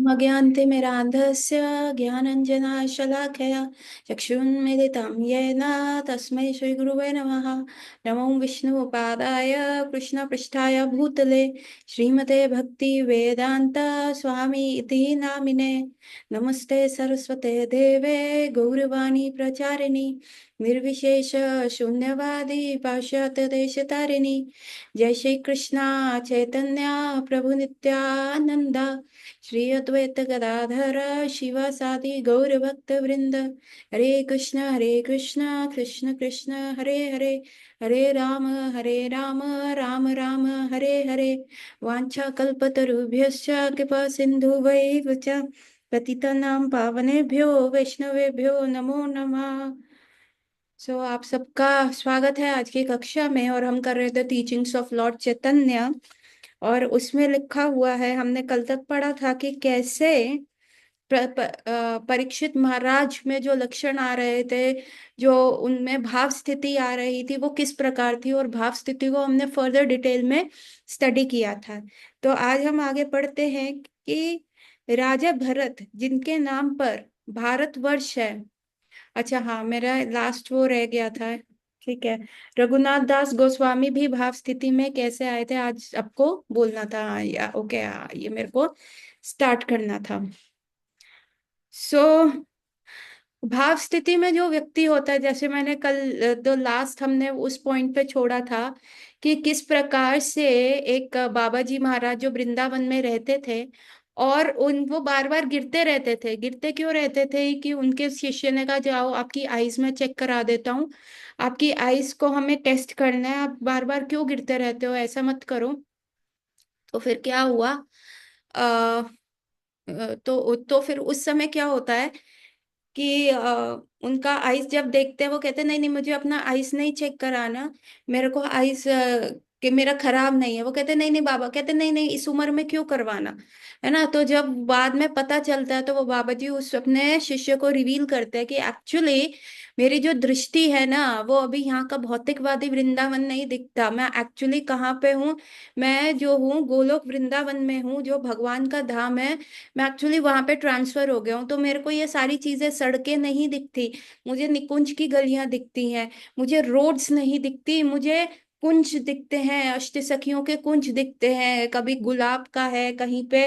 अज्ञानतिमिरान्धस्य ज्ञानञ्जनशलाकया चक्षुन्मिलितं येन तस्मै श्रीगुरुवे नमः। नमो विष्णुपादाय कृष्णपृष्ठाय भूतले श्रीमते भक्तिवेदान्त स्वामी इति नामिने। नमस्ते सरस्वते देवे गौरवाणी प्रचारिणी निर्विशेष शून्यवादी पाश्चात्य देशतारिणी। जय श्री कृष्णा चैतन्य प्रभु नित्यानंदा श्री अद्वैत गदाधर शिवासादि गौर भक्त वृंद। हरे कृष्ण कृष्ण कृष्ण हरे हरे, हरे राम राम राम हरे हरे। वाञ्छा कल्पतरुभ्यश्च कृपा सिन्धुवैव च पतितानां पावनेभ्यो वैष्णवेभ्यो नमो नमः। आप सबका स्वागत है आज की कक्षा में। और हम कर रहे थे टीचिंग्स ऑफ लॉर्ड चैतन्य, और उसमें लिखा हुआ है, हमने कल तक पढ़ा था कि कैसे परीक्षित महाराज में जो लक्षण आ रहे थे, जो उनमें भाव स्थिति आ रही थी, वो किस प्रकार थी, और भाव स्थिति को हमने फर्दर डिटेल में स्टडी किया था। तो आज हम आगे पढ़ते हैं कि राजा भरत, जिनके नाम पर भारतवर्ष है। अच्छा हाँ, मेरा लास्ट वो रह गया था। ठीक है, रघुनाथ दास गोस्वामी भी भाव स्थिति में कैसे आए थे, आज आपको बोलना था। या ओके, ये मेरे को स्टार्ट करना था। सो भाव स्थिति में जो व्यक्ति होता है, जैसे मैंने कल तो लास्ट हमने उस पॉइंट पे छोड़ा था कि किस प्रकार से एक बाबा जी महाराज जो वृंदावन में रहते थे, और उन वो बार बार गिरते रहते थे। गिरते क्यों रहते थे कि उनके शिष्य ने कहा, जाओ आपकी आईज में चेक करा देता हूँ, आपकी आईज को हमें टेस्ट करना है, आप बार बार क्यों गिरते रहते हो, ऐसा मत करो। तो फिर क्या हुआ, आ, तो फिर उस समय क्या होता है कि उनका आइस जब देखते हैं, वो कहते हैं नहीं नहीं, मुझे अपना आइस नहीं चेक कराना, मेरे को आइस कि मेरा खराब नहीं है। वो कहते नहीं नहीं बाबा, कहते नहीं नहीं, इस उम्र में क्यों करवाना, है ना। तो जब बाद में पता चलता है, तो वो बाबा जी उस अपने शिष्य को रिवील करते हैं कि एक्चुअली मेरी जो दृष्टि है ना, वो अभी यहाँ का भौतिकवादी वृंदावन नहीं दिखता, मैं एक्चुअली कहाँ पे हूँ, मैं जो हूँ गोलोक वृंदावन में हूँ, जो भगवान का धाम है। मैं एक्चुअली वहां पे ट्रांसफर हो गया हूँ, तो मेरे को ये सारी चीजें, सड़कें नहीं दिखती, मुझे निकुंज की गलियां दिखती हैं, मुझे रोड्स नहीं दिखती, मुझे कुंज दिखते हैं, अष्ट सखियों के कुंज दिखते हैं, कभी गुलाब का है, कहीं पे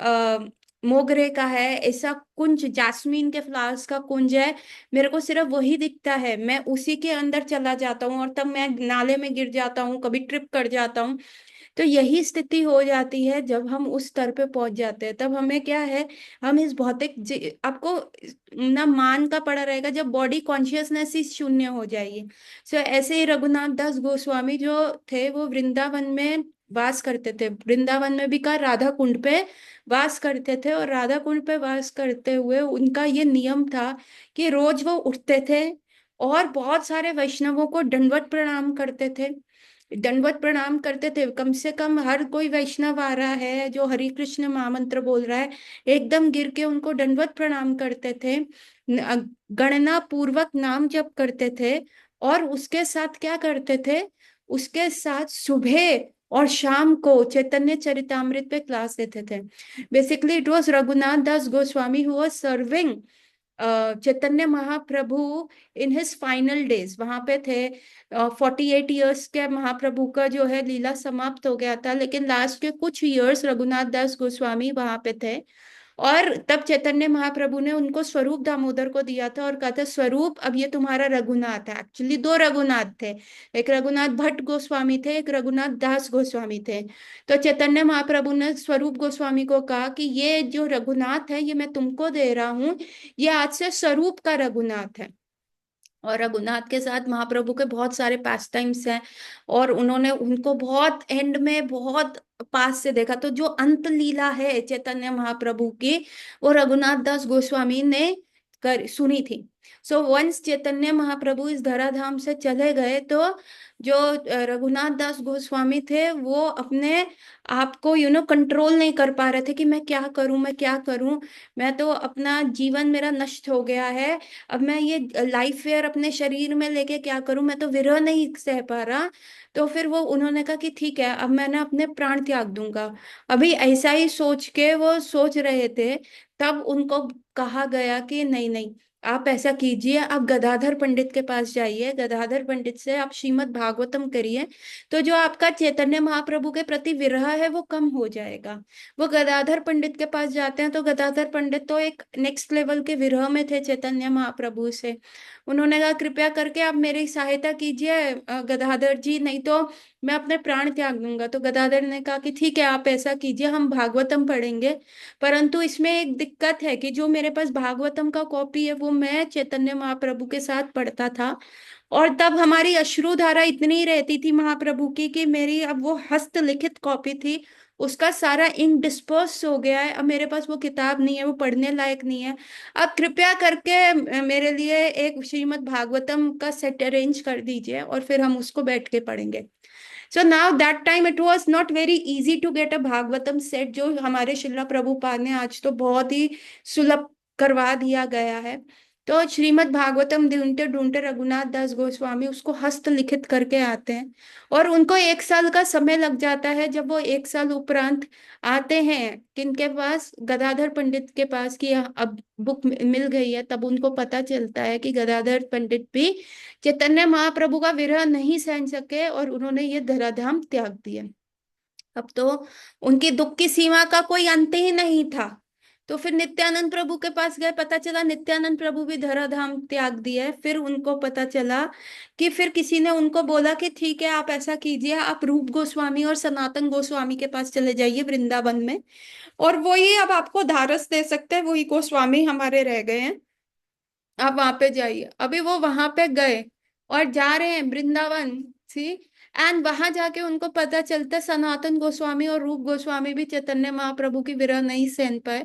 आ, मोगरे का है, ऐसा कुंज, जास्मीन के फ्लावर्स का कुंज है। मेरे को सिर्फ वही दिखता है, मैं उसी के अंदर चला जाता हूँ, और तब मैं नाले में गिर जाता हूँ, कभी ट्रिप कर जाता हूँ। तो यही स्थिति हो जाती है जब हम उस स्तर पे पहुंच जाते हैं। तब हमें क्या है, हम इस आपको ना मान का पड़ा रहेगा जब बॉडी कॉन्शियसनेस ही शून्य हो जाएगी। सो ऐसे ही रघुनाथ दास गोस्वामी जो थे, वो वृंदावन में वास करते थे। वृंदावन में भी कहा, राधा कुंड पे वास करते थे, और राधा कुंड पे वास करते हुए उनका ये नियम था कि रोज वो उठते थे और बहुत सारे वैष्णवों को दंडवत प्रणाम करते थे। दंडवत प्रणाम करते थे, कम से कम हर कोई वैष्णव आ रहा है जो हरि कृष्ण महामंत्र बोल रहा है, एकदम गिर के उनको दंडवत प्रणाम करते थे, गणना पूर्वक नाम जप करते थे। और उसके साथ क्या करते थे, उसके साथ सुबह और शाम को चैतन्य चरितामृत पे क्लास लेते थे। Basically it was Raghunath Das Goswami who was serving Chaitanya Mahaprabhu in his final days. वहां पे थे, 48 ईयर्स के महाप्रभु का जो है लीला समाप्त हो गया था, लेकिन लास्ट के कुछ ईयर्स रघुनाथ दास गोस्वामी वहां पे थे। और तब चैतन्य महाप्रभु ने उनको स्वरूप दामोदर को दिया था, और कहा था, स्वरूप अब ये तुम्हारा रघुनाथ है। एक्चुअली दो रघुनाथ थे, एक रघुनाथ भट्ट गोस्वामी थे, एक रघुनाथ दास गोस्वामी थे। तो चैतन्य महाप्रभु ने स्वरूप गोस्वामी को कहा कि ये जो रघुनाथ है, ये मैं तुमको दे रहा हूँ, ये आज से स्वरूप का रघुनाथ है। और रघुनाथ के साथ महाप्रभु के बहुत सारे पास टाइम्स हैं, और उन्होंने उनको बहुत एंड में बहुत पास से देखा। तो जो अंत लीला है चैतन्य महाप्रभु की, वो रघुनाथ दास गोस्वामी ने कर सुनी थी। सो वंस चैतन्य महाप्रभु इस धराधाम से चले गए, तो जो रघुनाथ दास गोस्वामी थे, वो अपने आप को कंट्रोल नहीं कर पा रहे थे कि मैं क्या करूं, मैं क्या करूं, मैं तो अपना जीवन मेरा नष्ट हो गया है, अब मैं ये लाइफ फेयर अपने शरीर में लेके क्या करूं, मैं तो विरह नहीं सह पा रहा। तो फिर वो उन्होंने कहा कि ठीक है, अब मैं ना अपने प्राण त्याग दूंगा। अभी ऐसा ही सोच के वो सोच रहे थे, तब उनको कहा गया कि नहीं नहीं, आप ऐसा कीजिए, आप गदाधर पंडित के पास जाइए, गदाधर पंडित से आप श्रीमद् भागवतम करिए, तो जो आपका चैतन्य महाप्रभु के प्रति विरह है वो कम हो जाएगा। वो गदाधर पंडित के पास जाते हैं, तो गदाधर पंडित तो एक नेक्स्ट लेवल के विरह में थे चैतन्य महाप्रभु से। उन्होंने कहा कृपया करके आप मेरी सहायता कीजिए गदाधर जी, नहीं तो मैं अपने प्राण त्याग दूंगा। तो गदाधर ने कहा कि ठीक है, आप ऐसा कीजिए, हम भागवतम पढ़ेंगे, परंतु इसमें एक दिक्कत है कि जो मेरे पास भागवतम का कॉपी है वो मैं चैतन्य महाप्रभु के साथ पढ़ता था, और तब हमारी अश्रुधारा इतनी रहती थी महाप्रभु की कि मेरी अब वो हस्तलिखित कॉपी थी, उसका सारा इंक डिस्पर्स हो गया है, अब मेरे पास वो किताब नहीं है, वो पढ़ने लायक नहीं है। आप कृपया करके मेरे लिए एक श्रीमद् भागवतम का सेट अरेंज कर दीजिए, और फिर हम उसको बैठ के पढ़ेंगे। So now that time it was not very easy to get a Bhagavatam set, जो हमारे शिला प्रभुपाद ने आज तो बहुत ही सुलभ करवा दिया गया है। तो श्रीमद् भागवतम ढूंढते ढूंढते रघुनाथ दास गोस्वामी उसको हस्तलिखित करके आते हैं, और उनको 1 साल का समय लग जाता है। जब वो 1 साल उपरांत आते हैं किनके पास, गदाधर पंडित के पास, कि अब बुक मिल गई है, तब उनको पता चलता है कि गदाधर पंडित भी चैतन्य महाप्रभु का विरह नहीं सहन सके और उन्होंने ये धराधाम त्याग दिया। अब तो उनकी दुख की सीमा का कोई अंत ही नहीं था। तो फिर नित्यानंद प्रभु के पास गए, पता चला नित्यानंद प्रभु भी धराधाम त्याग दिया है। फिर उनको पता चला कि फिर किसी ने उनको बोला कि ठीक है, आप ऐसा कीजिए, आप रूप गोस्वामी और सनातन गोस्वामी के पास चले जाइए वृंदावन में, और वही अब आपको धारस दे सकते हैं, वही गोस्वामी हमारे रह गए हैं, आप वहां पे जाइए। अभी वो वहां पे गए और जा रहे हैं वृंदावन, सी, एंड वहां जाके उनको पता चलता है सनातन गोस्वामी और रूप गोस्वामी भी चैतन्य महाप्रभु की विरह नहीं सहन पाए,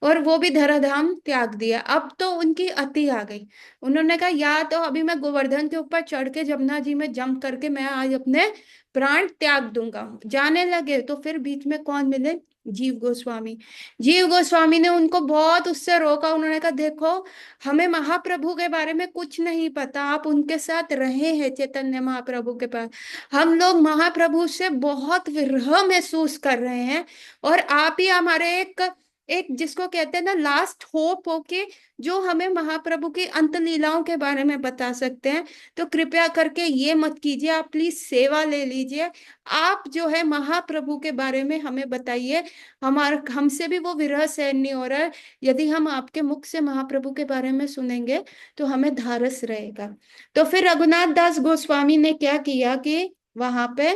और वो भी धराधाम त्याग दिया। अब तो उनकी अति आ गई, उन्होंने कहा या तो अभी मैं गोवर्धन के ऊपर चढ़ के जमुना जी में जंप करके मैं आज अपने प्राण त्याग दूंगा। जाने लगे तो फिर बीच में कौन मिले, जीव गोस्वामी। जीव गोस्वामी ने उनको बहुत उससे रोका, उन्होंने कहा देखो, हमें महाप्रभु के बारे में कुछ नहीं पता, आप उनके साथ रहे हैं चैतन्य महाप्रभु के पास, हम लोग महाप्रभु से बहुत विरह महसूस कर रहे हैं, और आप ही हमारे एक एक जिसको कहते हैं ना लास्ट होप हो के, जो हमें महाप्रभु की अंत लीलाओं के बारे में बता सकते हैं। तो कृपया करके ये मत कीजिए, आप प्लीज सेवा ले लीजिए, आप जो है महाप्रभु के बारे में हमें बताइए, हमारे हमसे भी वो विरह सहन नहीं हो रहा है, यदि हम आपके मुख से महाप्रभु के बारे में सुनेंगे तो हमें धारस रहेगा। तो फिर रघुनाथ दास गोस्वामी ने क्या किया कि वहां पे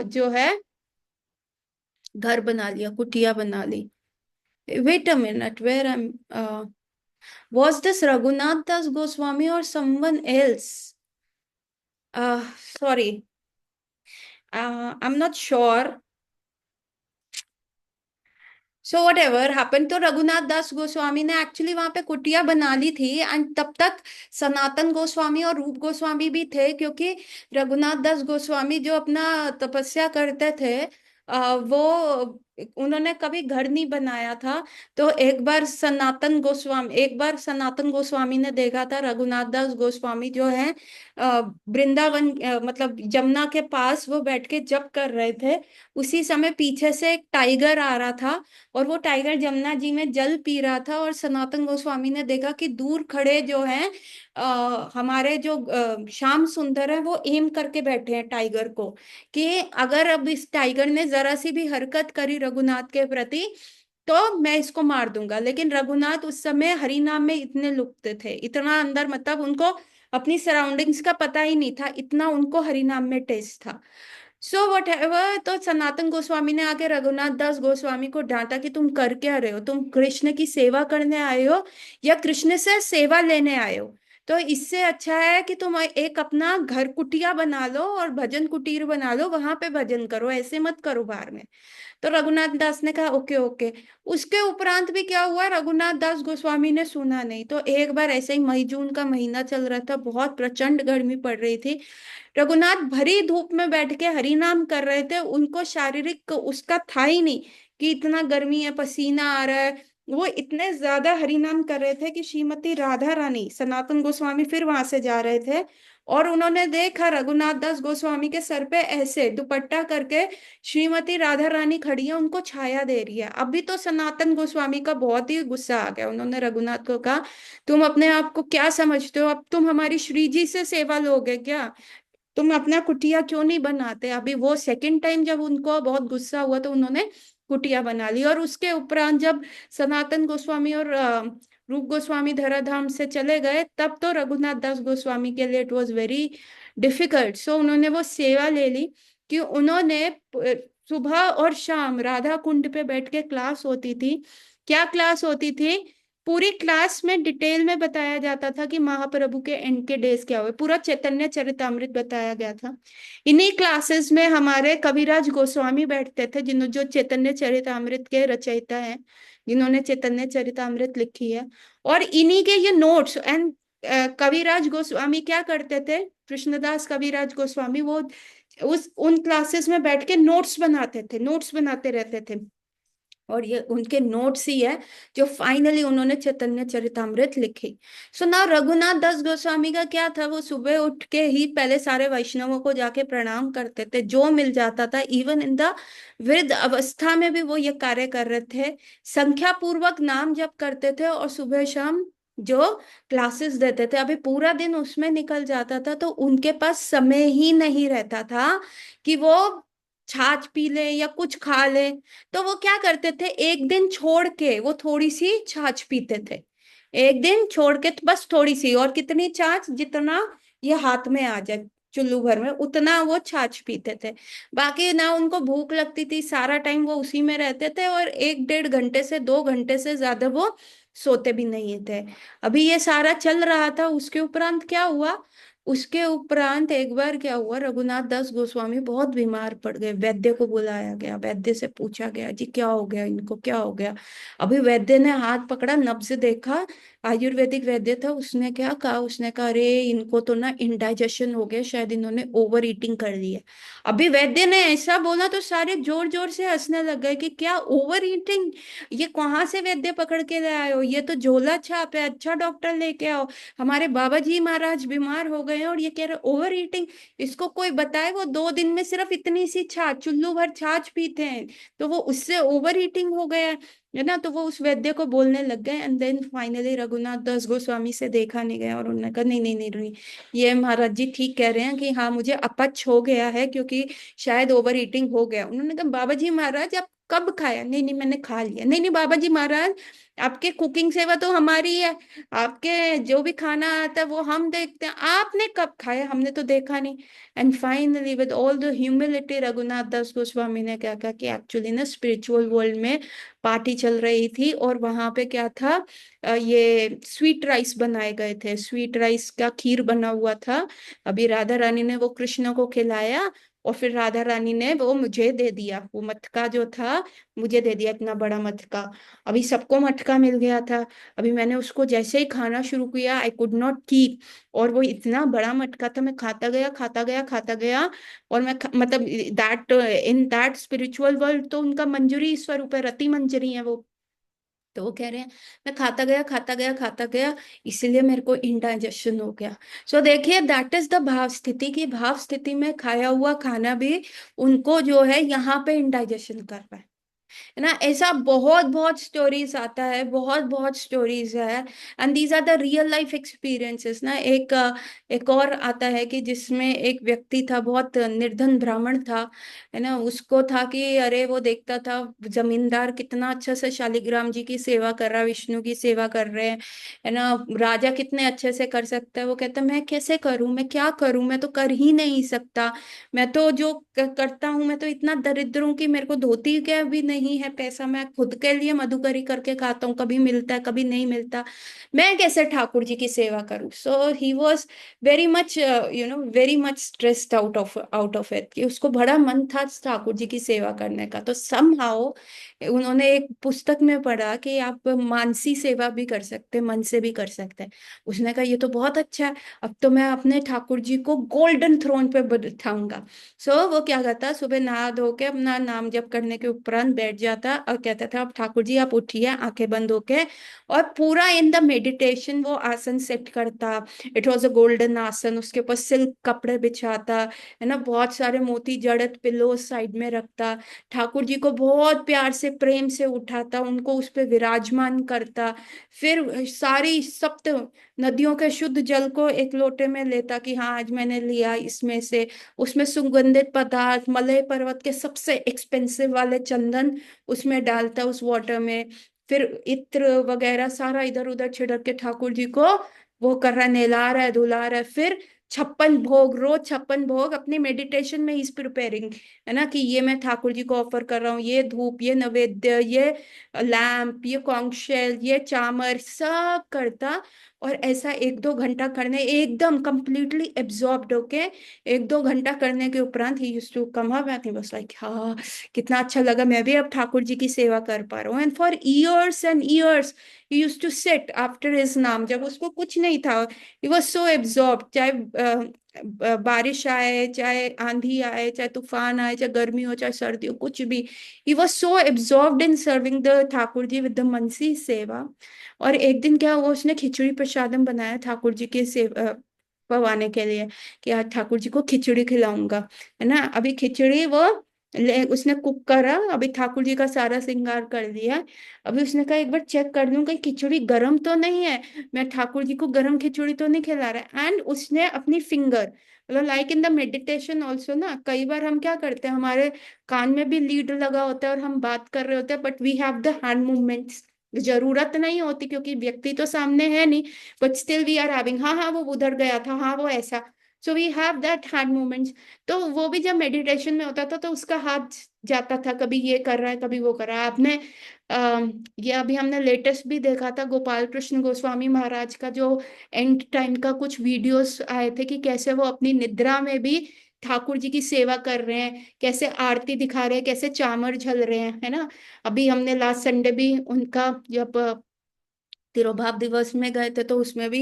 जो है घर बना लिया, कुटिया बना ली। Wait a minute, where I am, was this Raghunath Das Goswami or someone else? Sorry, I'm not sure. So what ever happen, तो रघुनाथ दास गोस्वामी ने एक्चुअली वहां पे कुटिया बना ली थी, एंड तब तक सनातन गोस्वामी और रूप गोस्वामी भी थे, क्योंकि रघुनाथ दास गोस्वामी जो अपना तपस्या करते थे, वो उन्होंने कभी घर नहीं बनाया था। तो एक बार सनातन गोस्वामी ने देखा था रघुनाथ दास गोस्वामी जो है वृंदावन, मतलब जमुना के पास वो बैठ के जप कर रहे थे, उसी समय पीछे से एक टाइगर आ रहा था, और वो टाइगर जमुना जी में जल पी रहा था, और सनातन गोस्वामी ने देखा कि दूर खड़े जो हैं हमारे जो श्याम सुंदर है, वो एम करके बैठे हैं टाइगर को, कि अगर अब इस टाइगर ने जरा सी भी हरकत करी रघुनाथ के प्रति तो मैं इसको मार दूंगा। लेकिन रघुनाथ उस समय हरि नाम में इतने लुप्त थे, इतना अंदर, मतलब उनको अपनी सराउंडिंग्स का पता ही नहीं था, इतना उनको हरि नाम में टेस्ट था। सो वट एवर, तो सनातन गोस्वामी ने आके रघुनाथ दास गोस्वामी को डांटा कि तुम कर क्या रहे हो, तुम कृष्ण की सेवा करने आए हो या कृष्ण से सेवा लेने आए हो? तो इससे अच्छा है कि तुम एक अपना घर कुटिया बना लो और भजन कुटीर बना लो, वहां पे भजन करो, ऐसे मत करो बाहर में। तो रघुनाथ दास ने कहा ओके ओके। उसके उपरांत भी क्या हुआ, रघुनाथ दास गोस्वामी ने सुना नहीं। तो एक बार ऐसे ही मई जून का महीना चल रहा था, बहुत प्रचंड गर्मी पड़ रही थी, रघुनाथ भरी धूप में बैठ के हरि नाम कर रहे थे, उनको शारीरिक उसका था ही नहीं कि इतना गर्मी है, पसीना आ रहा है, वो इतने ज्यादा हरिनाम कर रहे थे कि श्रीमती राधा रानी, सनातन गोस्वामी फिर वहां से जा रहे थे और उन्होंने देखा रघुनाथ दास गोस्वामी के सर पे ऐसे दुपट्टा करके श्रीमती राधा रानी खड़ी है, उनको छाया दे रही है। अभी तो सनातन गोस्वामी का बहुत ही गुस्सा आ गया, उन्होंने रघुनाथ को कहा तुम अपने आप को क्या समझते हो, अब तुम हमारी श्री जी से सेवा लोगे क्या, तुम अपना कुटिया क्यों नहीं बनाते। अभी वो सेकंड टाइम जब उनको बहुत गुस्सा हुआ तो उन्होंने कुटिया बना ली। और उसके उपरांत जब सनातन गोस्वामी और रूप गोस्वामी धराधाम से चले गए तब तो रघुनाथ दास गोस्वामी के लिए इट वॉज वेरी डिफिकल्ट। सो उन्होंने वो सेवा ले ली कि उन्होंने सुबह और शाम राधा कुंड पे बैठ के क्लास होती थी। क्या क्लास होती थी, पूरी क्लास में डिटेल में बताया जाता था कि महाप्रभु के एंड के डेज क्या हुए, पूरा चैतन्य चरितामृत बताया गया था। इन्हीं क्लासेस में हमारे कविराज गोस्वामी बैठते थे, जिन्होंने जो चैतन्य चरितामृत के रचयिता हैं, जिन्होंने चैतन्य चरितामृत लिखी है। और इन्हीं के ये नोट्स एंड कविराज गोस्वामी क्या करते थे, कृष्णदास कविराज गोस्वामी, वो उस उन क्लासेस में बैठ के नोट्स बनाते थे, नोट्स बनाते रहते थे। और ये उनके नोट्स ही है जो फाइनली उन्होंने चैतन्य चरितामृत लिखी। सो ना रघुनाथ दास गोस्वामी का क्या था, वो सुबह उठ के ही पहले सारे वैष्णवों को जाके प्रणाम करते थे, जो मिल जाता था, इवन इन द वृद्ध अवस्था में भी वो ये कार्य कर रहे थे। संख्या पूर्वक नाम जप करते थे और सुबह शाम जो क्लासेस देते थे, अभी पूरा दिन उसमें निकल जाता था तो उनके पास समय ही नहीं रहता था कि वो छाछ पी ले या कुछ खा ले। तो वो क्या करते थे, एक दिन छोड़ के वो थोड़ी सी छाछ पीते थे, एक दिन छोड़ के बस थोड़ी सी, और कितनी छाछ, जितना ये हाथ में आ जाए चुल्लू भर में उतना वो छाछ पीते थे। बाकी ना उनको भूख लगती थी, सारा टाइम वो उसी में रहते थे और 1-1.5 घंटे से 2 घंटे से ज्यादा वो सोते भी नहीं थे। अभी ये सारा चल रहा था, उसके उपरांत क्या हुआ, उसके उपरांत एक बार क्या हुआ, रघुनाथ दास गोस्वामी बहुत बीमार पड़ गए, वैद्य को बुलाया गया, वैद्य से पूछा गया जी क्या हो गया इनको, क्या हो गया। अभी वैद्य ने हाथ पकड़ा, नब्ज देखा, आयुर्वेदिक वैद्य था, उसने क्या कहा, उसने कहा अरे इनको तो ना इंडाइजेशन हो गया, शायद इन्होंने ओवर ईटिंग कर ली है। अभी वैद्य ने ऐसा बोला तो सारे जोर जोर से हंसने लग गए कि क्या ओवर ईटिंग, ये कहाँ से वैद्य पकड़ के ले आए हो, ये तो झोला छाप है, अच्छा डॉक्टर लेके आओ, हमारे बाबा जी महाराज बीमार हो गए हैं और ये कह रहे ओवर ईटिंग। इसको कोई बताए, वो 2 दिन में सिर्फ इतनी सी छाछ, चुल्लू भर छाछ पीते हैं, तो वो उससे ओवर ईटिंग हो गया है ना। तो वो उस वैद्य को बोलने लग गए and then finally Raghunath Das Goswami से देखा नहीं गया और उन्होंने कहा नहीं नहीं नहीं नहीं, ये महाराज जी ठीक कह रहे हैं कि हाँ मुझे अपच हो गया है क्योंकि शायद ओवर ईटिंग हो गया। उन्होंने कहा बाबा जी महाराज आप कब खाया, नहीं नहीं मैंने खा लिया, नहीं नहीं बाबा जी महाराज आपके कुकिंग सेवा तो हमारी है, आपके जो भी खाना आता है वो हम देखते हैं, आपने कब खाया, हमने तो देखा नहीं। And finally with all the humility Raghunath Das Goswami ने क्या कहा कि एक्चुअली ना स्पिरिचुअल वर्ल्ड में पार्टी चल रही थी और वहां पे क्या था, ये स्वीट राइस बनाए गए थे, स्वीट राइस का खीर बना हुआ था। अभी राधा रानी ने वो कृष्ण को खिलाया और फिर राधा रानी ने वो मुझे दे दिया, वो मटका जो था मुझे दे दिया, इतना बड़ा मटका। अभी सबको मटका मिल गया था, अभी मैंने उसको जैसे ही खाना शुरू किया आई कुड नॉट कीप, और वो इतना बड़ा मटका था, मैं खाता गया खाता गया खाता गया। और मतलब that in that spiritual world तो उनका मंजरी स्वरूप है, रति मंजरी है वो। तो वो कह रहे हैं मैं खाता गया खाता गया खाता गया, इसलिए मेरे को इंडाइजेशन हो गया। सो देखिए दैट इज द भाव स्थिति, की भाव स्थिति में खाया हुआ खाना भी उनको जो है यहाँ पे इंडाइजेशन कर रहा है ना। ऐसा बहुत बहुत स्टोरीज आता है, बहुत बहुत स्टोरीज है and these are the real life experiences ना। एक और आता है कि जिसमें एक व्यक्ति था, बहुत निर्धन ब्राह्मण था, है ना। उसको था कि अरे वो देखता था जमींदार कितना अच्छा से शालिग्राम जी की सेवा कर रहा है, विष्णु की सेवा कर रहे हैं, है ना, राजा कितने अच्छे से कर सकता है। वो कहता मैं कैसे करूं, मैं क्या करूं, मैं तो कर ही नहीं सकता, मैं तो जो करता हूँ, मैं तो इतना दरिद्र हूँ कि मेरे को धोती के भी नहीं है पैसा, मैं खुद के लिए मधुकरी करके खाता हूँ, कभी मिलता है कभी नहीं मिलता, मैं कैसे ठाकुर जी की सेवा करूँ। So he was very much very much stressed out of it, कि उसको बड़ा मन था ठाकुर जी की सेवा करने का। तो समहाउ उन्होंने एक पुस्तक में पढ़ा कि आप मानसी सेवा भी कर सकते, मन से भी कर सकते हैं। उसने कहा ये तो बहुत अच्छा है, अब तो मैं अपने ठाकुर जी को गोल्डन थ्रोन पे बिठाऊंगा। सो वो क्या करता, सुबह नहा धो के अपना नाम जप करने के उपरांत बैठ जाता और कहता था अब ठाकुर जी आप उठिए आंखें बंद होके, और पूरा इन द मेडिटेशन वो आसन सेट करता। इट वॉज अ गोल्डन आसन, उसके ऊपर सिल्क कपड़े बिछाता है ना, बहुत सारे मोती जड़त पिलो साइड में रखता, ठाकुर जी को बहुत प्यार से प्रेम से उठाता, उनको उस पे विराजमान करता, फिर सारी सप्त नदियों के शुद्ध जल को एक लोटे में लेता कि हाँ आज मैंने लिया इसमें से, उसमें सुगंधित पदार्थ मलय पर्वत के सबसे एक्सपेंसिव वाले चंदन उसमें डालता उस वाटर में, फिर इत्र वगैरह सारा इधर उधर छिड़क के ठाकुर जी को वो कर रहा है, नहला रहा है धुला रहा है, फिर 56 भोग, रोज 56 भोग अपनी मेडिटेशन में इज प्रिपेयरिंग, है ना, कि ये मैं ठाकुर जी को ऑफर कर रहा हूँ, ये धूप, ये नैवेद्य, ये लैम्प, ये कॉन्कशेल, ये चामर, सब करता। और ऐसा 1-2 घंटा करने, एकदम कंप्लीटली एब्जॉर्ब्ड होके 1-2 घंटा करने के उपरांत he used to come up and he was like हाँ कितना अच्छा लगा, मैं भी अब ठाकुर जी की सेवा कर पा रहा हूँ। And for years and years he used to sit after his naam, जब उसको कुछ नहीं था, ही वाज सो एब्जॉर्ब्ड, चाहे बारिश आए, चाहे आंधी आए, चाहे तूफान आए, चाहे गर्मी हो, चाहे सर्दी हो, कुछ भी, he was so absorbed in serving the Thakur ji with the मनसी सेवा। और एक दिन क्या हुआ, उसने खिचड़ी प्रसादम बनाया ठाकुर जी के पवाने के लिए, कि आज ठाकुर जी को खिचड़ी खिलाऊंगा, है ना। अभी खिचड़ी वो उसने कुक करा, अभी ठाकुर जी का सारा श्रृंगार कर दिया, अभी उसने कहा एक बार चेक कर लूं कहीं खिचड़ी गर्म तो नहीं है, मैं ठाकुर जी को गर्म खिचड़ी तो नहीं खिला रहा है। एंड उसने अपनी फिंगर, मतलब like in the meditation also ना, कई बार हम क्या करते हैं, हमारे कान में भी लीड लगा होता है और हम बात कर रहे होते हैं, but we have the hand movements, जरूरत नहीं होती क्योंकि व्यक्ति तो सामने है नहीं, but still we are having, हाँ हाँ वो उधर गया था, हाँ वो ऐसा, so we have that hand movements. तो वो भी जब मेडिटेशन में होता था तो उसका हाथ जाता था, कभी ये कर रहा है कभी वो कर रहा है। आपने ये अभी हमने लेटेस्ट भी देखा था गोपाल कृष्ण गोस्वामी महाराज का, जो एंड टाइम का कुछ वीडियोस आए थे कि कैसे वो अपनी निद्रा में भी ठाकुर जी की सेवा कर रहे हैं, कैसे आरती दिखा रहे हैं, कैसे चामर झल रहे हैं, है ना। अभी हमने लास्ट संडे भी उनका जब तिरुभाव दिवस में गए थे तो उसमें भी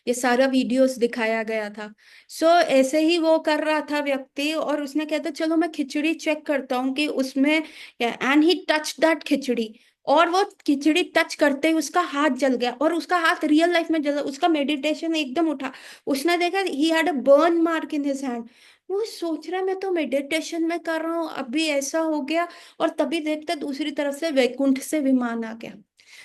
ये सारा वीडियोस दिखाया गया था। सो ऐसे ही वो कर रहा था व्यक्ति, और उसने कहता चलो मैं खिचड़ी चेक करता हूँ कि उसमें, एंड ही टच दैट खिचड़ी, और वो खिचड़ी टच करते ही उसका हाथ जल गया, और उसका हाथ रियल लाइफ में जला, उसका मेडिटेशन एकदम उठा, उसने देखा he had a burn mark in his hand. वो सोच रहा है मैं तो मेडिटेशन में कर रहा हूँ अभी ऐसा हो गया, और तभी देखता दूसरी तरफ से वैकुंठ से विमान आ गया।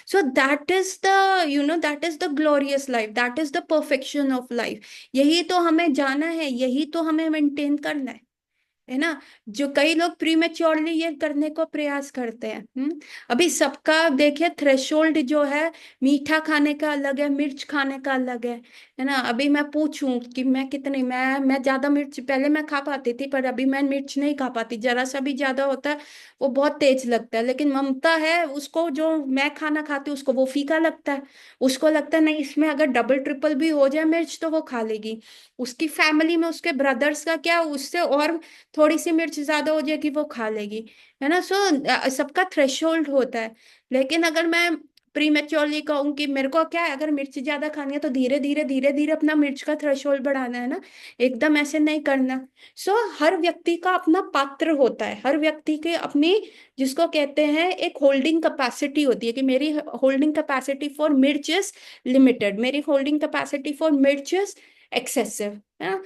So that is the, that is the glorious life, that is the perfection of life। यही तो हमें जाना है, यही तो हमें मेंटेन करना है ना। जो कई लोग प्रीमेच्योरली ये करने को प्रयास करते हैं। अभी सबका देखिए थ्रेशोल्ड जो है, मीठा खाने का अलग है, मिर्च खाने का अलग है ना। अभी मैं पूछूं कि मैं कितनी, मैं ज्यादा मिर्च पहले मैं खा पाती थी, पर अभी मैं मिर्च नहीं खा पाती, जरा सा भी ज्यादा होता है वो बहुत तेज लगता है। लेकिन ममता है, उसको जो मैं खाना खाती हूँ उसको वो फीका लगता है, उसको लगता है नहीं इसमें अगर डबल ट्रिपल भी हो जाए मिर्च तो वो खा लेगी। उसकी फैमिली में उसके ब्रदर्स का क्या, उससे और थोड़ी सी मिर्च ज्यादा हो जाएगी वो खा लेगी, है ना। सो सबका थ्रेशोल्ड होता है। लेकिन अगर मैं प्रीमेच्योरली कहूँ कि मेरे को क्या है, अगर मिर्च ज्यादा खानी है तो धीरे धीरे धीरे धीरे अपना मिर्च का थ्रेशोल्ड बढ़ाना है ना, एकदम ऐसे नहीं करना। हर व्यक्ति का अपना पात्र होता है, हर व्यक्ति के अपनी, जिसको कहते हैं एक होल्डिंग कैपेसिटी होती है, कि मेरी होल्डिंग कैपेसिटी फॉर मिर्च इज लिमिटेड, मेरी होल्डिंग कैपेसिटी फॉर मिर्च इज एक्सेसिव, है ना।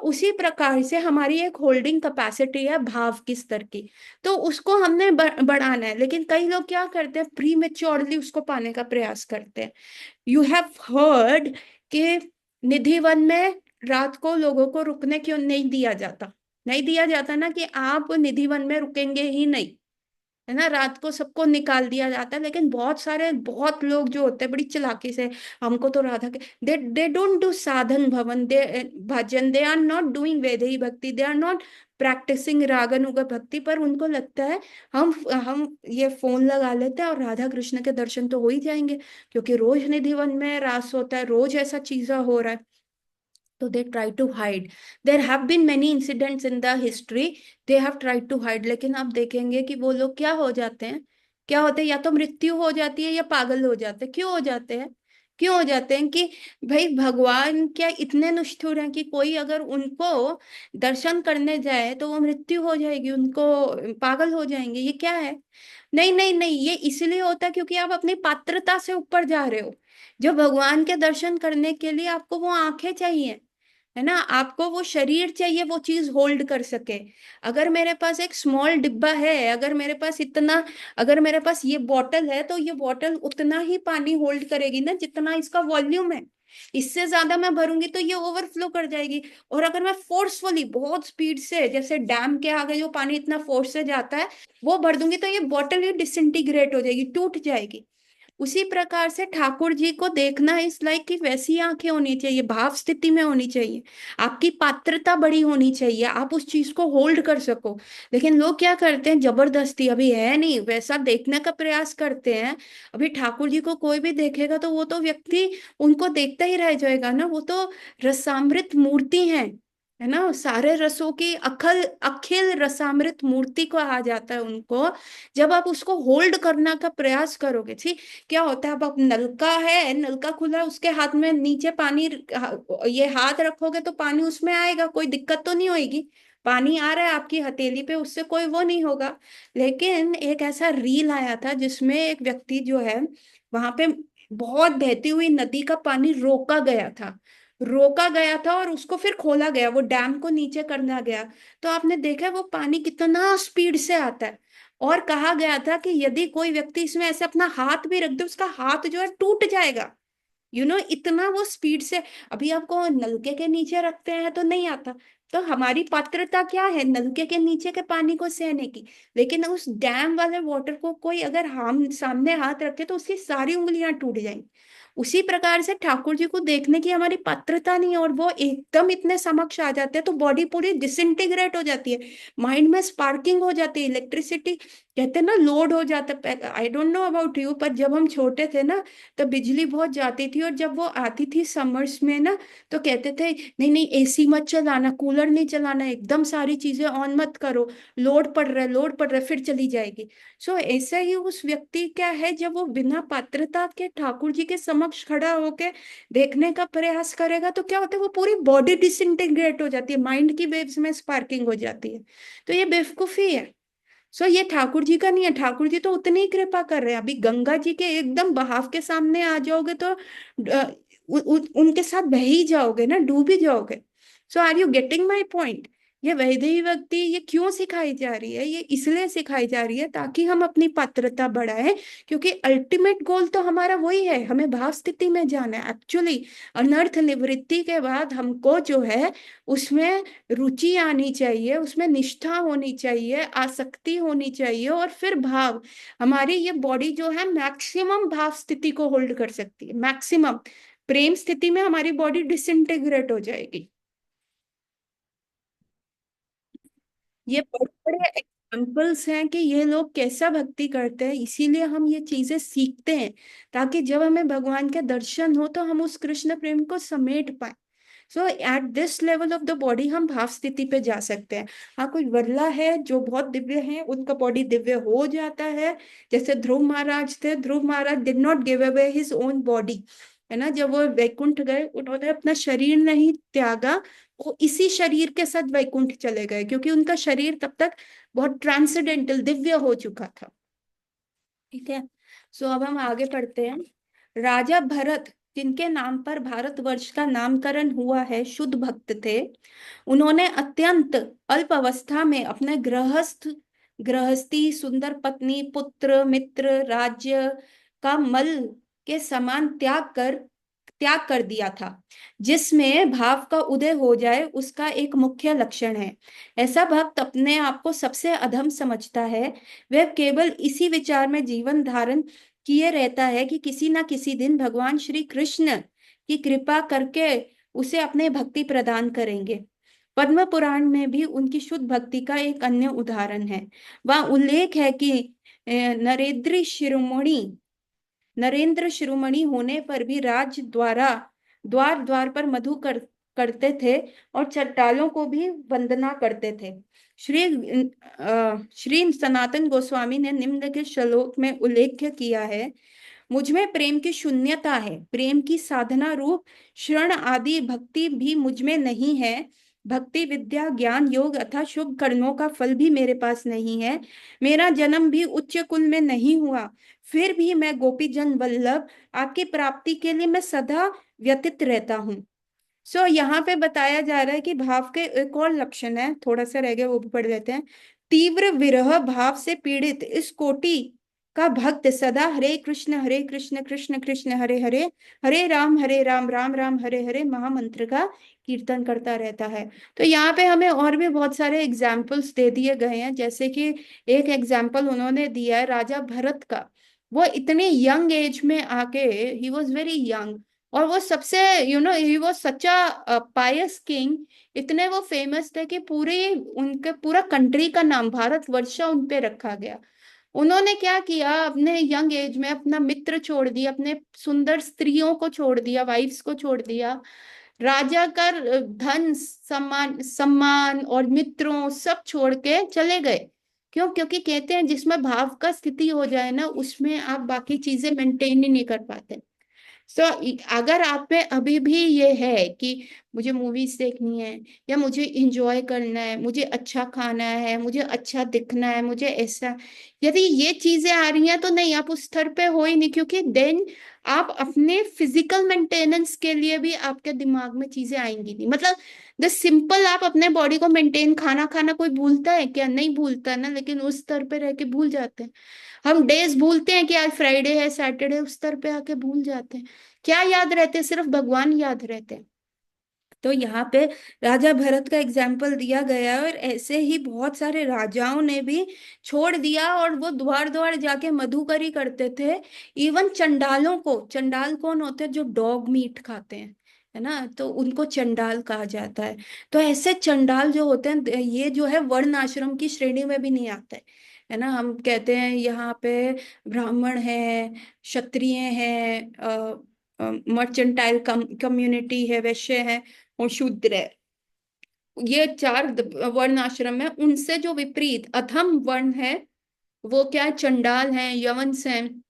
उसी प्रकार से हमारी एक होल्डिंग कैपेसिटी है भाव की स्तर की, तो उसको हमने बढ़ाना है। लेकिन कई लोग क्या करते हैं, प्री मेच्योरली उसको पाने का प्रयास करते हैं। यू हैव हर्ड कि निधि वन में रात को लोगों को रुकने क्यों नहीं दिया जाता, नहीं दिया जाता ना, कि आप निधि वन में रुकेंगे ही नहीं, है ना, रात को सबको निकाल दिया जाता है। लेकिन बहुत सारे बहुत लोग जो होते हैं बड़ी चालाकी से, हमको तो राधा के, दे डोंट डू साधन भवन दे भजन, दे आर नॉट डूइंग वैदेही भक्ति, दे आर नॉट प्रैक्टिसिंग रागानुगा भक्ति, पर उनको लगता है हम ये फोन लगा लेते हैं और राधा कृष्ण के दर्शन तो हो ही जाएंगे, क्योंकि रोज निधि वन में रास होता है, रोज ऐसा चीजा हो रहा है। तो they try to hide, there have been many incidents in the history, they have tried to hide। लेकिन आप देखेंगे कि वो लोग क्या हो जाते हैं, क्या होते हैं, या तो मृत्यु हो जाती है या पागल हो जाते हैं। क्यों हो जाते हैं, क्यों हो जाते हैं कि भाई भगवान क्या इतने निष्ठुर हैं कि कोई अगर उनको दर्शन करने जाए तो वो मृत्यु हो जाएगी, उनको पागल हो जाएंगे, ये क्या है। नहीं नहीं नहीं, ये इसलिए होता है क्योंकि आप अपनी पात्रता से ऊपर जा रहे हो। जो भगवान के दर्शन करने के लिए आपको वो आंखें चाहिए, है ना, आपको वो शरीर चाहिए, वो चीज होल्ड कर सके। अगर मेरे पास एक स्मॉल डिब्बा है, अगर मेरे पास इतना, अगर मेरे पास ये बॉटल है, तो ये बॉटल उतना ही पानी होल्ड करेगी ना जितना इसका वॉल्यूम है। इससे ज्यादा मैं भरूंगी तो ये ओवरफ्लो कर जाएगी। और अगर मैं फोर्सफुली बहुत स्पीड से, जैसे डैम के आगे जो पानी इतना फोर्स से जाता है, वो भर दूंगी, तो ये बॉटल ही डिसइंटीग्रेट हो जाएगी, टूट जाएगी। उसी प्रकार से ठाकुर जी को देखना इस लाइक की वैसी आंखें होनी चाहिए, भाव स्थिति में होनी चाहिए। आपकी पात्रता बड़ी होनी चाहिए, आप उस चीज को होल्ड कर सको। लेकिन लोग क्या करते हैं, जबरदस्ती, अभी है नहीं वैसा देखने का प्रयास करते हैं। अभी ठाकुर जी को कोई भी देखेगा तो वो तो व्यक्ति उनको देखता ही रह जाएगा ना, वो तो रसामृत मूर्ति है। है ना, सारे रसों की अखल अखिल रसामृत मूर्ति को आ जाता है उनको। जब आप उसको होल्ड करना का प्रयास करोगे, ठीक, क्या होता है, अब आप नलका है, नलका खुला है, उसके हाथ में नीचे पानी, ये हाथ रखोगे तो पानी उसमें आएगा, कोई दिक्कत तो नहीं होगी। पानी आ रहा है आपकी हथेली पे, उससे कोई वो नहीं होगा। लेकिन एक ऐसा रील आया था जिसमें एक व्यक्ति जो है, वहां पे बहुत बहती हुई नदी का पानी रोका गया था, रोका गया था और उसको फिर खोला गया, वो डैम को नीचे करना गया। तो आपने देखा वो पानी कितना स्पीड से आता है। और कहा गया था कि यदि कोई व्यक्ति इसमें ऐसे अपना हाथ भी रख दे, उसका हाथ जो है टूट जाएगा। इतना वो स्पीड से। अभी आपको नलके के नीचे रखते हैं तो नहीं आता। तो हमारी पात्रता क्या है, नलके के नीचे के पानी को सहने की। लेकिन उस डैम वाले वाटर को कोई अगर हम सामने हाथ रखे तो उसकी सारी उंगलियां टूट जाएंगी। उसी प्रकार से ठाकुर जी को देखने की हमारी पात्रता नहीं है, और वो एकदम इतने समक्ष आ जाते हैं तो बॉडी पूरी डिसइंटीग्रेट हो जाती है। माइंड में स्पार्किंग हो जाती है, इलेक्ट्रिसिटी, कहते हैं ना, लोड हो जाता है। I don't know about you, पर जब हम छोटे थे ना, तो बिजली बहुत जाती थी, और जब वो आती थी समर्स में ना, तो कहते थे नहीं नहीं एसी मत चलाना, कूलर नहीं चलाना, एकदम सारी चीजें ऑन मत करो, लोड पड़ रहा है, लोड पड़ रहा है, फिर चली जाएगी। सो ऐसा ही उस व्यक्ति क्या है, जब वो बिना पात्रता के ठाकुर जी के समक्ष खड़ा होके देखने का प्रयास करेगा, तो क्या होता है, वो पूरी बॉडी डिसइंटीग्रेट हो जाती है, माइंड की वेव्स में स्पार्किंग हो जाती है। तो ये बेवकूफी है। सो ये ठाकुर जी का नहीं है, ठाकुर जी तो उतनी ही कृपा कर रहे हैं। अभी गंगा जी के एकदम बहाव के सामने आ जाओगे तो उनके साथ बह ही जाओगे ना, डूब ही जाओगे। So are you getting my point? ये वैदेही भक्ति ये क्यों सिखाई जा रही है, ये इसलिए सिखाई जा रही है ताकि हम अपनी पात्रता बढ़ाएं। क्योंकि अल्टीमेट गोल तो हमारा वही है, हमें भाव स्थिति में जाना है एक्चुअली। अनर्थ निवृत्ति के बाद हमको जो है उसमें रुचि आनी चाहिए, उसमें निष्ठा होनी चाहिए, आसक्ति होनी चाहिए, और फिर भाव। हमारी ये बॉडी जो है मैक्सिमम भाव स्थिति को होल्ड कर सकती है, मैक्सिमम। प्रेम स्थिति में हमारी बॉडी डिसइंटीग्रेट हो जाएगी। ये बड़े बड़े एग्जाम्पल्स हैं कि ये लोग कैसा भक्ति करते हैं, इसीलिए हम ये चीजें सीखते हैं, ताकि जब हमें भगवान के दर्शन हो तो हम उस कृष्ण प्रेम को समेट पाए। So at this level of the body हम भाव स्थिति पे जा सकते हैं। हाँ, कोई वरला है जो बहुत दिव्य है, उनका बॉडी दिव्य हो जाता है। जैसे ध्रुव महाराज थे, Dhruv Maharaj did not give away his own body, है ना, जब वो वैकुंठ गए उन्होंने अपना शरीर नहीं त्यागा, वो इसी शरीर के साथ वैकुंठ चले गए, क्योंकि उनका शरीर तब तक बहुत ट्रांसेंडेंटल दिव्य हो चुका था। ठीक है। सो अब हम आगे पढ़ते हैं। राजा भरत, जिनके नाम पर भारतवर्ष का नामकरण हुआ है, शुद्ध भक्त थे। उन्होंने अत्यंत अल्प अवस्था में अपने गृहस्थी, सुंदर पत्नी, पुत्र, मित्र, राज्य का मल के समान त्याग कर दिया था। जिसमें भाव का उदय हो जाए उसका एक मुख्य लक्षण है। ऐसा भक्त अपने आप को सबसे अधम समझता है। वह केवल इसी विचार में जीवन धारण किए रहता है कि किसी ना किसी दिन भगवान श्री कृष्ण की कृपा करके उसे अपने भक्ति प्रदान करेंगे। पद्म पुराण में भी उनकी शुद्ध भक्ति का एक अन्य उदाहरण है। वह उल्लेख है कि नरेंद्र शिरोमणि नरेंद्र शिरोमणि होने पर भी राज द्वारा द्वार द्वार पर करते थे, और चट्टालों को भी वंदना करते थे। श्री सनातन गोस्वामी ने निम्नलिखित श्लोक में उल्लेख किया है। मुझ में प्रेम की शून्यता है, प्रेम की साधना रूप शरण आदि भक्ति भी मुझ में नहीं है। भक्ति विद्या ज्ञान योग अथा शुभ कर्मों का फल भी मेरे पास नहीं है। मेरा जन्म भी उच्च कुल में नहीं हुआ, फिर भी मैं गोपी जन वल्लभ आपकी प्राप्ति के लिए मैं सदा व्यतीत रहता हूँ। यहाँ पे बताया जा रहा है कि भाव के एक और लक्षण है, थोड़ा सा रह गया वो भी पढ़ लेते हैं। तीव्र विरह भाव से पीड़ित इस कोटि का भक्त सदा हरे कृष्ण कृष्ण कृष्ण हरे हरे, हरे राम राम हरे हरे महामंत्र का कीर्तन करता रहता है। तो यहाँ पे हमें और भी बहुत सारे एग्जाम्पल्स दे दिए गए हैं, जैसे कि एक एग्जाम्पल उन्होंने दिया है राजा भरत का। वो इतने यंग एज में आके, ही वॉज वेरी यंग, और वो सबसे he was such a Payas king. इतने वो फेमस थे कि पूरे उनके पूरा कंट्री का नाम भारत वर्षा उन पे रखा गया। उन्होंने क्या किया, अपने यंग एज में अपना मित्र छोड़ दिया, अपने सुंदर स्त्रियों को छोड़ दिया, वाइफ्स को छोड़ दिया, राजा का धन सम्मान सम्मान और मित्रों सब छोड़ के चले गए। क्यों? क्योंकि कहते हैं जिसमें भाव का स्थिति हो जाए ना, उसमें आप बाकी चीजें मेंटेन ही नहीं कर पाते। सो अगर आप में अभी भी ये है कि मुझे मूवीज देखनी है, या मुझे इंजॉय करना है, मुझे अच्छा खाना है, मुझे अच्छा दिखना है, मुझे ऐसा, यदि ये चीजें आ रही हैं तो नहीं, आप उस स्तर पे हो ही नहीं, क्योंकि देन आप अपने फिजिकल मेंटेनेंस के लिए भी आपके दिमाग में चीजें आएंगी नहीं। मतलब द सिंपल, आप अपने बॉडी को मेंटेन, खाना खाना कोई भूलता है क्या? नहीं भूलता ना, लेकिन उस स्तर पे रह के भूल जाते हैं। हम डेज भूलते हैं कि आज फ्राइडे है, सैटरडे, उस स्तर पे आके भूल जाते हैं। क्या याद रहते हैं? सिर्फ भगवान याद रहते हैं। तो यहाँ पे राजा भरत का एग्जाम्पल दिया गया है, और ऐसे ही बहुत सारे राजाओं ने भी छोड़ दिया, और वो द्वार द्वार जाके मधुकरी करते थे। इवन चंडालों को, चंडाल कौन होते हैं? जो डॉग मीट खाते हैं, है ना, तो उनको चंडाल कहा जाता है। तो ऐसे चंडाल जो होते हैं, ये जो है वर्ण आश्रम की श्रेणी में भी नहीं आते, है ना। हम कहते हैं यहाँ पे ब्राह्मण है, क्षत्रिय है, मर्चेंटाइल कम्युनिटी है, वैश्य है, और शूद्र है। ये चार वर्ण आश्रम है। उनसे जो विपरीत अधम वर्ण है, वो क्या है? चंडाल हैं, यवंस हैं।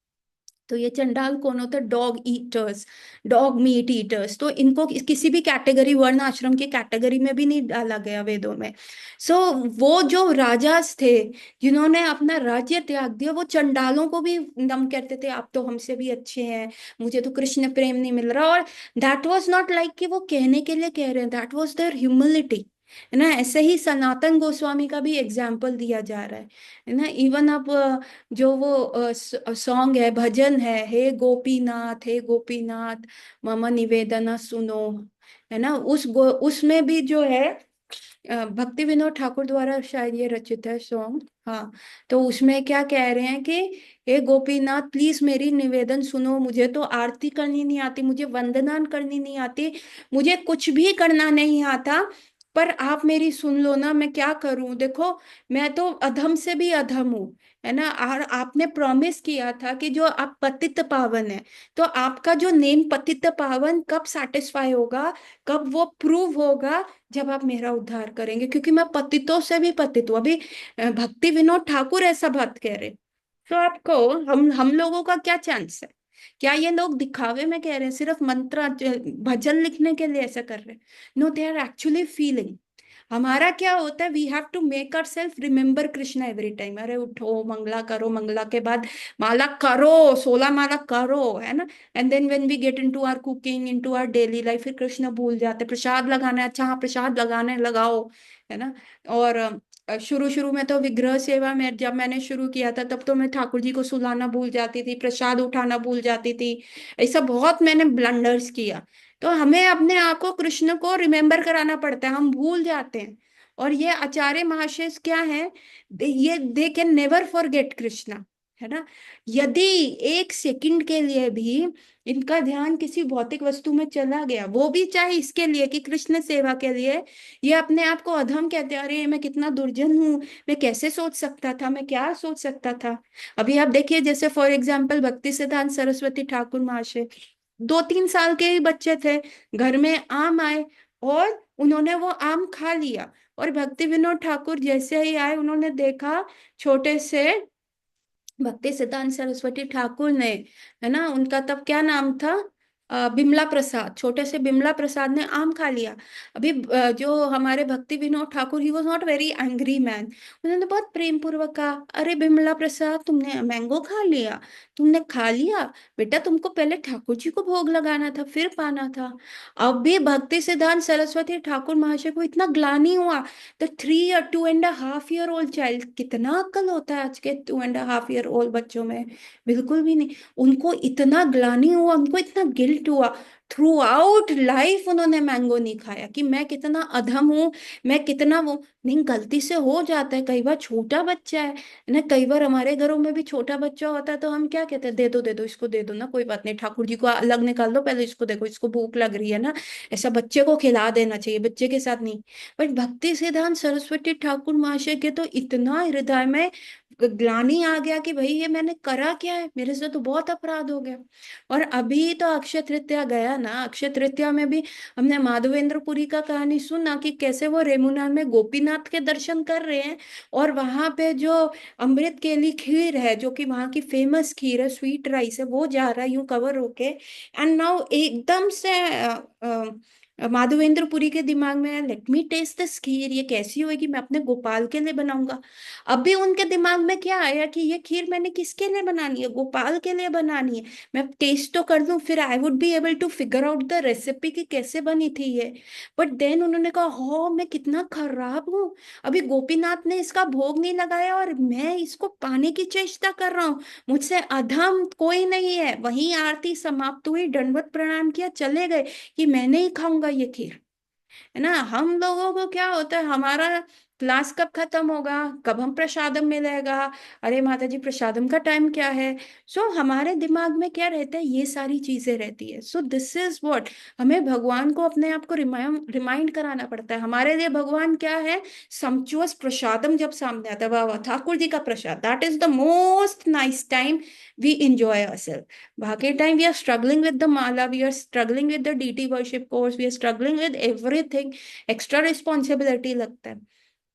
तो ये चंडाल कौन होता है? Dog eaters, dog meat eaters. तो इनको किसी भी कैटेगरी, वर्ण आश्रम की कैटेगरी में भी नहीं डाला गया वेदों में। सो वो जो राजास थे जिन्होंने अपना राज्य त्याग दिया, वो चंडालों को भी हम कहते थे आप तो हमसे भी अच्छे हैं, मुझे तो कृष्ण प्रेम नहीं मिल रहा। और दैट वाज नॉट लाइक कि वो कहने के लिए कह रहे हैं, दैट वाज देयर ह्यूमिलिटी, है ना। ऐसे ही सनातन गोस्वामी का भी एग्जाम्पल दिया जा रहा है ना। इवन अब जो वो सॉन्ग है, भजन है, हे गोपीनाथ मम निवेदना सुनो, है ना, उसमें भी जो है भक्ति विनोद ठाकुर द्वारा शायद ये रचित है सॉन्ग। हाँ, तो उसमें क्या कह रहे हैं कि हे गोपीनाथ प्लीज मेरी निवेदन सुनो, मुझे तो आरती करनी नहीं आती, मुझे वंदना करनी नहीं आती, मुझे कुछ भी करना नहीं आता, पर आप मेरी सुन लो ना, मैं क्या करूं? देखो, मैं तो अधम से भी अधम हूँ, है ना। और आपने प्रॉमिस किया था कि जो आप पतित पावन है, तो आपका जो नेम पतित पावन कब सेटिस्फाई होगा, कब वो प्रूव होगा? जब आप मेरा उद्धार करेंगे, क्योंकि मैं पतितों से भी पतित हूँ। अभी भक्ति विनोद ठाकुर ऐसा बात कह रहे। तो आपको, हम लोगों का क्या चांस है? क्या ये लोग दिखावे में कह रहे हैं, सिर्फ मंत्र भजन लिखने के लिए ऐसा कर रहे हैं? No, they are actually feeling. हमारा क्या होता है, we have to make ourself remember Krishna every time. अरे उठो, मंगला करो, मंगला के बाद माला करो, 16 माला करो, है ना। And then when we get into our cooking, into our daily life, फिर कृष्ण भूल जाते। प्रसाद लगाना है, अच्छा हाँ प्रसाद लगाने लगाओ, है ना। और शुरू शुरू में तो विग्रह सेवा में जब मैंने शुरू किया था, तब तो मैं ठाकुर जी को सुलाना भूल जाती थी, प्रसाद उठाना भूल जाती थी। ऐसा बहुत मैंने ब्लंडर्स किया। तो हमें अपने आप को, कृष्ण को रिमेम्बर कराना पड़ता है, हम भूल जाते हैं। और ये आचार्य महाशय क्या है, ये they can never forget Krishna, है ना। यदि एक सेकंड के लिए भी इनका ध्यान किसी भौतिक वस्तु में चला गया, वो भी चाहे इसके लिए कि कृष्ण सेवा के लिए, ये अपने आप को अधम कहते हैं, अरे मैं कितना दुर्जन हूँ, मैं कैसे सोच सकता था, मैं क्या सोच सकता था। अभी आप देखिए, जैसे फॉर एग्जाम्पल भक्ति सिद्धांत सरस्वती ठाकुर महाशय, 2-3 साल के ही बच्चे थे, घर में आम आए, और उन्होंने वो आम खा लिया। और भक्ति विनोद ठाकुर जैसे ही आए, उन्होंने देखा छोटे से भक्ति सिद्धांत सरस्वती ठाकुर ने, है ना, उनका तब क्या नाम था, बिमला प्रसाद, छोटे से बिमला प्रसाद ने आम खा लिया। अभी जो हमारे भक्ति Vinod Thakur, he was not very angry man, उन्होंने बहुत प्रेम पूर्वक कहा, अरे बिमला प्रसाद तुमने मैंगो खा लिया, तुमने खा लिया, बेटा तुमको पहले ठाकुर जी को भोग लगाना था, फिर पाना था। अब भी भक्ति सिद्धांत सरस्वती ठाकुर महाशय को इतना ग्लानि हुआ। द 2.5 year old चाइल्ड, कितना अक्ल होता है आज के 2.5 year old बच्चों में, बिल्कुल भी नहीं। उनको इतना ग्लानि हुआ, उनको इतना गिल्ट हुआ, थ्रू आउट लाइफ उन्होंने मैंगो नहीं खाया, कि मैं कितना अधम हूँ, मैं कितना वो। नहीं, गलती से हो जाता है, कई बार छोटा बच्चा है ना, कई बार हमारे घरों में भी छोटा बच्चा होता है, तो हम क्या कहते हैं, दे दो इसको, दे दो ना, कोई बात नहीं, ठाकुर जी को अलग निकाल दो, पहले इसको देखो, इसको भूख लग रही है ना, ऐसा बच्चे को खिला देना चाहिए, बच्चे के साथ नहीं। बट भक्ति सिद्धांत सरस्वती ठाकुर महाशय के तो इतना हृदय में ग्लानि आ गया कि भाई ये मैंने करा क्या है, मेरे से तो बहुत अपराध हो गया। और अभी तो अक्षय तृतीया गया ना, अक्षय तृतीया में भी हमने माधवेंद्रपुरी का कहानी सुना कि कैसे वो रेमुना में गोपीनाथ के दर्शन कर रहे हैं, और वहां पे जो अमृत केली खीर है, जो कि वहां की फेमस खीर है, स्वीट राइस है, वो जा रहा है यूं कवर होके, एंड नाउ एकदम से माधवेंद्रपुरी के दिमाग में, लेट मी टेस्ट दिस खीर, ये कैसी होगी, मैं अपने गोपाल के लिए बनाऊंगा। अभी उनके दिमाग में क्या आया कि ये खीर मैंने किसके लिए बनानी है, गोपाल के लिए बनानी है, मैं टेस्ट तो कर लूं, फिर I would be able to figure out the recipe कि कैसे बनी थी ये। बट देन उन्होंने कहा, हो मैं कितना खराब हूँ, अभी गोपीनाथ ने इसका भोग नहीं लगाया और मैं इसको पाने की चेष्टा कर रहा हूँ, मुझसे अधम कोई नहीं है। वहीं आरती समाप्त हुई, दंडवत प्रणाम किया, चले गए कि मैं नहीं खाऊंगा ये खीर, है ना। हम लोगों को क्या होता है, हमारा क्लास कब खत्म होगा, कब हम प्रसादम मिलेगा, अरे माता जी प्रसादम का टाइम क्या है। सो हमारे दिमाग में क्या रहता है, ये सारी चीजें रहती है। सो दिस इज व्हाट, हमें भगवान को अपने आप को रिमाइंड कराना पड़ता है। हमारे लिए भगवान क्या है, सम्चुअस प्रसादम जब सामने आता है, वाह वाह ठाकुर जी का प्रसाद, that is the most nice time we enjoy ourselves. बाकी time we are struggling with the माला, we are struggling with the deity worship course, we are struggling with everything, extra responsibility लगता है।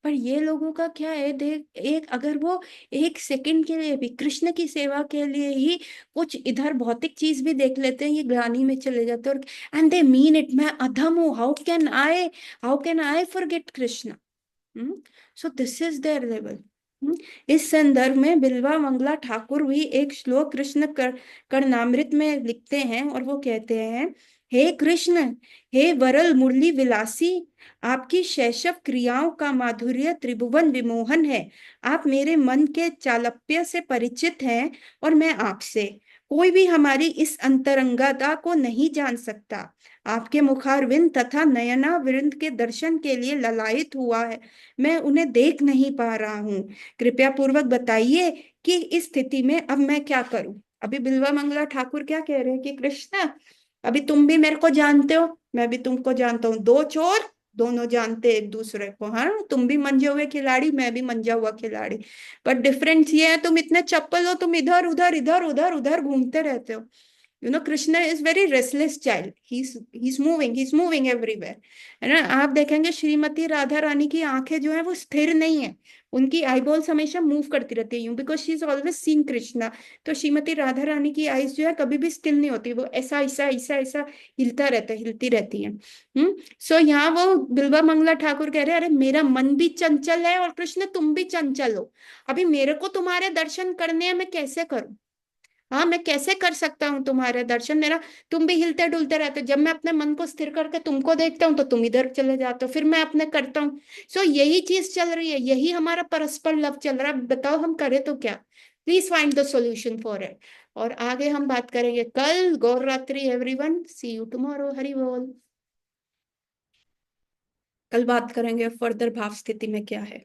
पर ये लोगों का क्या है, देख एक, अगर वो एक सेकंड के लिए भी कृष्ण की सेवा के लिए ही कुछ इधर भौतिक चीज भी देख लेते हैं, ये ग्लानि में चले जाते हैं, और एंड दे मीन इट, मैं अधम हूँ, how can I forget Krishna. So this is their level. इस संदर्भ में बिल्वा मंगला ठाकुर भी एक श्लोक कृष्ण कर्णामृत में लिखते हैं, और वो कहते हैं, हे कृष्ण, हे वरल मुरली विलासी, आपकी शैशव क्रियाओं का माधुर्य त्रिभुवन विमोहन है। आप मेरे मन के चालप्य से परिचित हैं, और मैं आपसे, कोई भी हमारी इस अंतरंगता को नहीं जान सकता। आपके मुखारविंद तथा नयनाविंद के दर्शन के लिए ललायित हुआ है, मैं उन्हें देख नहीं पा रहा हूँ। कृपया पूर्वक बताइए कि इस स्थिति में अब मैं क्या करूं। अभी बिल्वा मंगला ठाकुर क्या कह रहे हैं कि कृष्णा, अभी तुम भी मेरे को जानते हो, मैं भी तुमको जानता हूँ, दो चोर दोनों जानते एक दूसरे को, हाँ, तुम भी मंजे हुए खिलाड़ी, मैं भी मंजा हुआ खिलाड़ी। पर डिफरेंस ये है, तुम इतने चप्पल हो, तुम इधर उधर इधर उधर उधर घूमते रहते हो। You know Krishna is very restless child, he's moving everywhere, है ना। आप देखेंगे श्रीमती राधा रानी की आंखें जो है वो स्थिर नहीं है, उनकी आईबॉल्स हमेशा मूव करती रहती है यूं, because she is always seeing Krishna. तो श्रीमती राधा रानी की आईज जो है कभी भी स्टिल नहीं होती, वो ऐसा ऐसा ऐसा ऐसा हिलता रहता है, हिलती रहती है। सो यहाँ वो बिल्वा मंगला ठाकुर कह रहे हैं, अरे मेरा मन भी चंचल है, और कृष्ण तुम भी चंचल हो, अभी मेरे को तुम्हारे दर्शन करने हैं, मैं कैसे करूं, हाँ मैं कैसे कर सकता हूँ तुम्हारे दर्शन, मेरा, तुम भी हिलते डुलते रहते हो, जब मैं अपने मन को स्थिर करके तुमको देखता हूँ तो तुम इधर चले जाते हो, फिर मैं अपने करता हूँ। सो यही चीज चल रही है, यही हमारा परस्पर लव चल रहा है, बताओ हम करें तो क्या। Please find the solution for it. और आगे हम बात करेंगे कल। गौर रात्रि everyone, see you tomorrow, Hari बोल। कल बात करेंगे फर्दर भाव स्थिति में क्या है।